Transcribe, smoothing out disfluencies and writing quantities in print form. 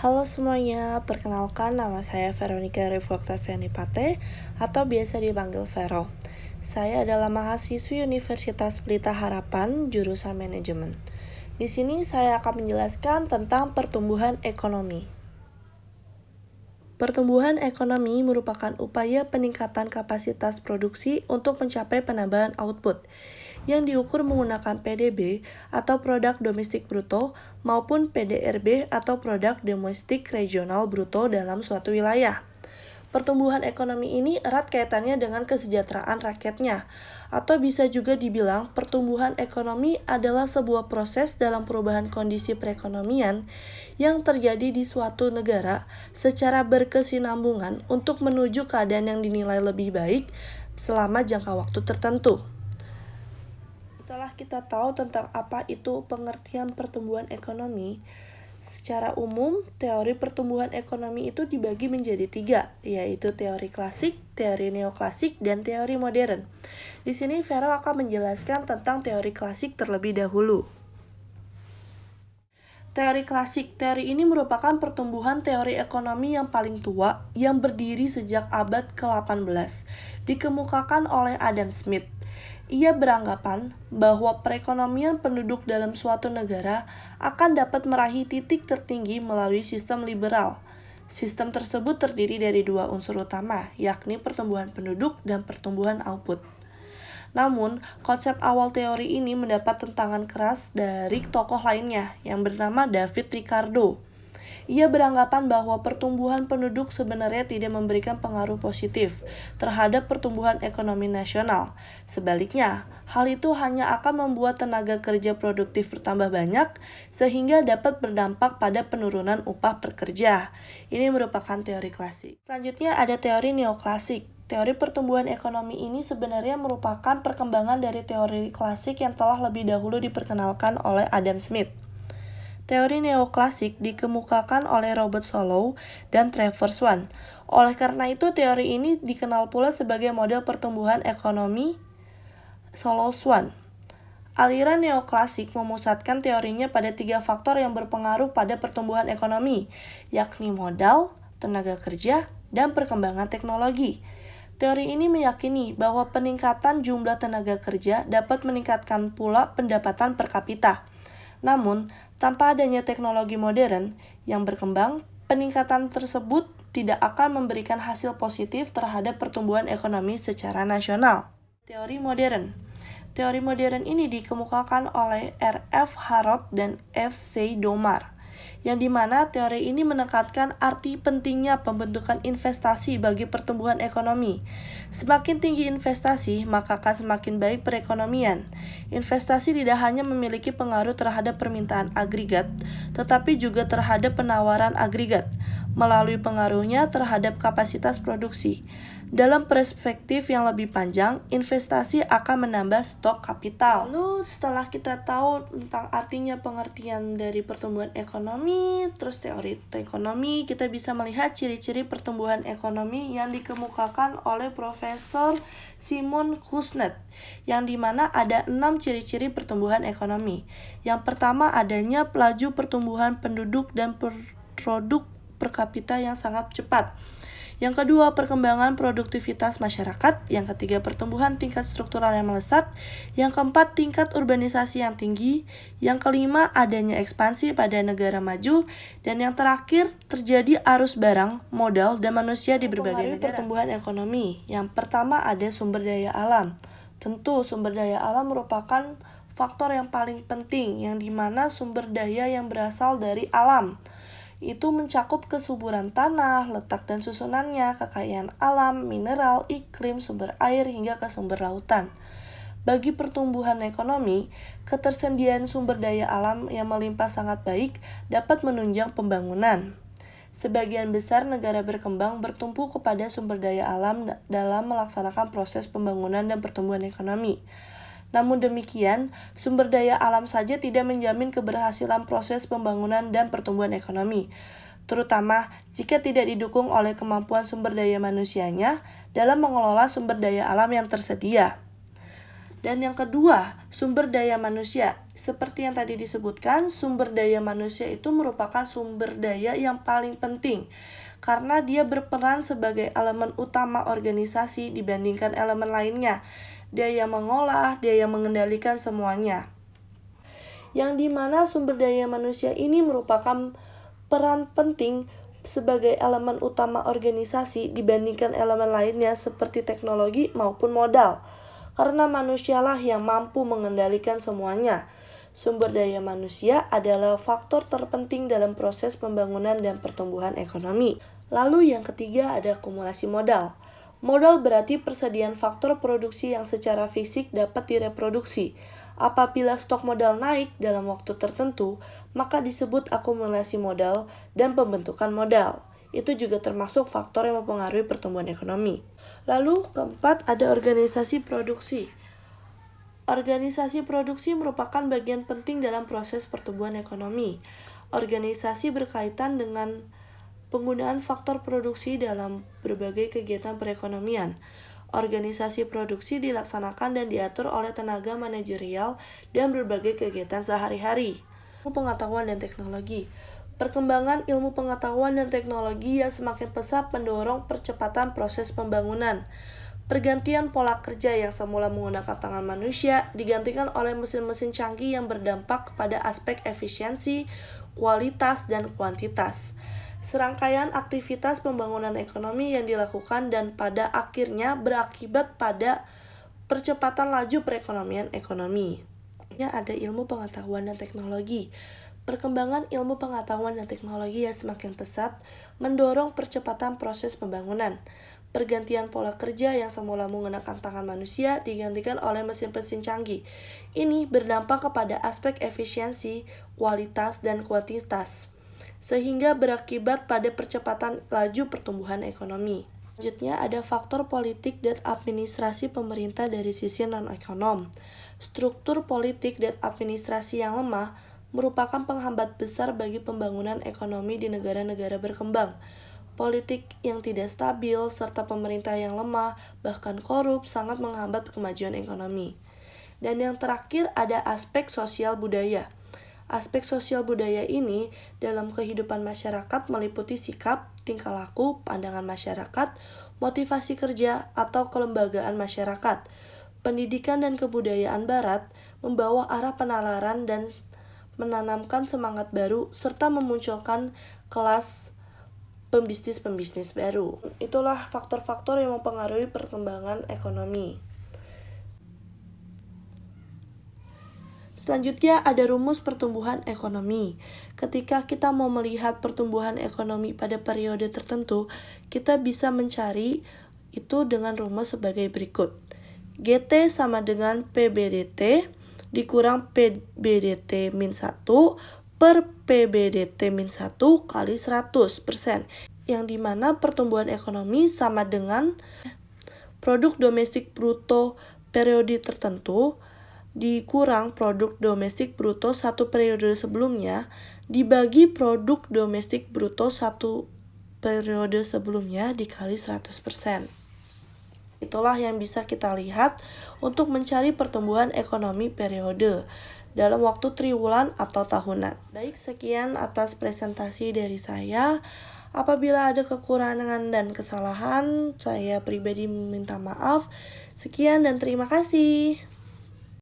Halo semuanya, perkenalkan nama saya Veronica Refloktaviani Pate atau biasa dipanggil Vero. Saya adalah mahasiswi Universitas Pelita Harapan, jurusan manajemen. Di sini saya akan menjelaskan tentang pertumbuhan ekonomi. Pertumbuhan ekonomi merupakan upaya peningkatan kapasitas produksi untuk mencapai penambahan output yang diukur menggunakan PDB atau Produk Domestik Bruto maupun PDRB atau Produk Domestik Regional Bruto dalam suatu wilayah. Pertumbuhan ekonomi ini erat kaitannya dengan kesejahteraan rakyatnya, atau bisa juga dibilang pertumbuhan ekonomi adalah sebuah proses dalam perubahan kondisi perekonomian yang terjadi di suatu negara secara berkesinambungan untuk menuju keadaan yang dinilai lebih baik selama jangka waktu tertentu. Setelah kita tahu tentang apa itu pengertian pertumbuhan ekonomi, secara umum, teori pertumbuhan ekonomi itu dibagi menjadi 3, yaitu teori klasik, teori neoklasik, dan teori modern. Di sini Vero akan menjelaskan tentang teori klasik terlebih dahulu. Teori klasik, teori ini merupakan pertumbuhan teori ekonomi yang paling tua yang berdiri sejak abad ke-18, dikemukakan oleh Adam Smith. Ia beranggapan bahwa perekonomian penduduk dalam suatu negara akan dapat meraih titik tertinggi melalui sistem liberal. Sistem tersebut terdiri dari 2 unsur utama, yakni pertumbuhan penduduk dan pertumbuhan output. Namun, konsep awal teori ini mendapat tentangan keras dari tokoh lainnya yang bernama David Ricardo. Ia beranggapan bahwa pertumbuhan penduduk sebenarnya tidak memberikan pengaruh positif terhadap pertumbuhan ekonomi nasional. Sebaliknya, hal itu hanya akan membuat tenaga kerja produktif bertambah banyak sehingga dapat berdampak pada penurunan upah pekerja. Ini merupakan teori klasik. Selanjutnya ada teori neoklasik. Teori pertumbuhan ekonomi ini sebenarnya merupakan perkembangan dari teori klasik yang telah lebih dahulu diperkenalkan oleh Adam Smith. Teori neoklasik dikemukakan oleh Robert Solow dan Trevor Swan. Oleh karena itu, teori ini dikenal pula sebagai model pertumbuhan ekonomi Solow-Swan. Aliran neoklasik memusatkan teorinya pada 3 faktor yang berpengaruh pada pertumbuhan ekonomi, yakni modal, tenaga kerja, dan perkembangan teknologi. Teori ini meyakini bahwa peningkatan jumlah tenaga kerja dapat meningkatkan pula pendapatan per kapita. Namun, tanpa adanya teknologi modern yang berkembang, peningkatan tersebut tidak akan memberikan hasil positif terhadap pertumbuhan ekonomi secara nasional. Teori modern. Teori modern ini dikemukakan oleh R.F. Harrod dan F.C. Domar, yang dimana teori ini menekankan arti pentingnya pembentukan investasi bagi pertumbuhan ekonomi. Semakin tinggi investasi, maka akan semakin baik perekonomian. Investasi tidak hanya memiliki pengaruh terhadap permintaan agregat, tetapi juga terhadap penawaran agregat, melalui pengaruhnya terhadap kapasitas produksi. Dalam perspektif yang lebih panjang, investasi akan menambah stok kapital. Lalu setelah kita tahu tentang artinya pengertian dari pertumbuhan ekonomi, terus teori ekonomi, kita bisa melihat ciri-ciri pertumbuhan ekonomi yang dikemukakan oleh Profesor Simon Kuznets, yang dimana ada 6 ciri-ciri pertumbuhan ekonomi. Yang pertama adanya laju pertumbuhan penduduk dan produk per kapita yang sangat cepat. Yang kedua, perkembangan produktivitas masyarakat. Yang ketiga, pertumbuhan tingkat struktural yang melesat. Yang keempat, tingkat urbanisasi yang tinggi. Yang kelima, adanya ekspansi pada negara maju. Dan yang terakhir, terjadi arus barang, modal, dan manusia di berbagai negara. Pertumbuhan ekonomi. Yang pertama, ada sumber daya alam. Tentu, sumber daya alam merupakan faktor yang paling penting, yang dimana sumber daya yang berasal dari alam itu mencakup kesuburan tanah, letak dan susunannya, kekayaan alam, mineral, iklim, sumber air, hingga ke sumber lautan. Bagi pertumbuhan ekonomi, ketersediaan sumber daya alam yang melimpah sangat baik dapat menunjang pembangunan. Sebagian besar negara berkembang bertumpu kepada sumber daya alam dalam melaksanakan proses pembangunan dan pertumbuhan ekonomi. Namun demikian, sumber daya alam saja tidak menjamin keberhasilan proses pembangunan dan pertumbuhan ekonomi, terutama jika tidak didukung oleh kemampuan sumber daya manusianya dalam mengelola sumber daya alam yang tersedia. Dan yang kedua, sumber daya manusia. Seperti yang tadi disebutkan, sumber daya manusia itu merupakan sumber daya yang paling penting karena dia berperan sebagai elemen utama organisasi dibandingkan elemen lainnya. Dia yang mengolah, dia yang mengendalikan semuanya. Yang dimana sumber daya manusia ini merupakan peran penting sebagai elemen utama organisasi dibandingkan elemen lainnya seperti teknologi maupun modal. Karena manusialah yang mampu mengendalikan semuanya. Sumber daya manusia adalah faktor terpenting dalam proses pembangunan dan pertumbuhan ekonomi. Lalu yang ketiga ada akumulasi modal. Modal berarti persediaan faktor produksi yang secara fisik dapat direproduksi. Apabila stok modal naik dalam waktu tertentu, maka disebut akumulasi modal dan pembentukan modal. Itu juga termasuk faktor yang mempengaruhi pertumbuhan ekonomi. Lalu keempat ada organisasi produksi. Organisasi produksi merupakan bagian penting dalam proses pertumbuhan ekonomi. Organisasi berkaitan dengan penggunaan faktor produksi dalam berbagai kegiatan perekonomian. Organisasi produksi dilaksanakan dan diatur oleh tenaga manajerial dan berbagai kegiatan sehari-hari. Pengetahuan dan teknologi. Perkembangan ilmu pengetahuan dan teknologi yang semakin pesat mendorong percepatan proses pembangunan. Pergantian pola kerja yang semula menggunakan tangan manusia digantikan oleh mesin-mesin canggih yang berdampak kepada aspek efisiensi, kualitas, dan kuantitas. Serangkaian aktivitas pembangunan ekonomi yang dilakukan dan pada akhirnya berakibat pada percepatan laju perekonomian ekonomi. Ada ilmu pengetahuan dan teknologi. Perkembangan ilmu pengetahuan dan teknologi yang semakin pesat mendorong percepatan proses pembangunan. Pergantian pola kerja yang semula menggunakan tangan manusia digantikan oleh mesin-mesin canggih. Ini berdampak kepada aspek efisiensi, kualitas, dan kuantitas, sehingga berakibat pada percepatan laju pertumbuhan ekonomi. Selanjutnya ada faktor politik dan administrasi pemerintah dari sisi non-ekonom. Struktur politik dan administrasi yang lemah merupakan penghambat besar bagi pembangunan ekonomi di negara-negara berkembang. Politik yang tidak stabil serta pemerintah yang lemah, bahkan korup, sangat menghambat kemajuan ekonomi. Dan yang terakhir ada aspek sosial budaya. Aspek sosial budaya ini dalam kehidupan masyarakat meliputi sikap, tingkah laku, pandangan masyarakat, motivasi kerja, atau kelembagaan masyarakat. Pendidikan dan kebudayaan Barat membawa arah penalaran dan menanamkan semangat baru serta memunculkan kelas pembisnis-pembisnis baru. Itulah faktor-faktor yang mempengaruhi perkembangan ekonomi. Selanjutnya ada rumus pertumbuhan ekonomi. Ketika kita mau melihat pertumbuhan ekonomi pada periode tertentu, kita bisa mencari itu dengan rumus sebagai berikut. GT sama dengan PBDT dikurang PBDT min 1 per PBDT min 1 kali 100%. Yang dimana pertumbuhan ekonomi sama dengan produk domestik bruto periode tertentu dikurang produk domestik bruto satu periode sebelumnya dibagi produk domestik bruto satu periode sebelumnya dikali 100%. Itulah yang bisa kita lihat untuk mencari pertumbuhan ekonomi periode dalam waktu triwulan atau tahunan. Baik, sekian atas presentasi dari saya. Apabila ada kekurangan dan kesalahan, saya pribadi meminta maaf. Sekian dan terima kasih.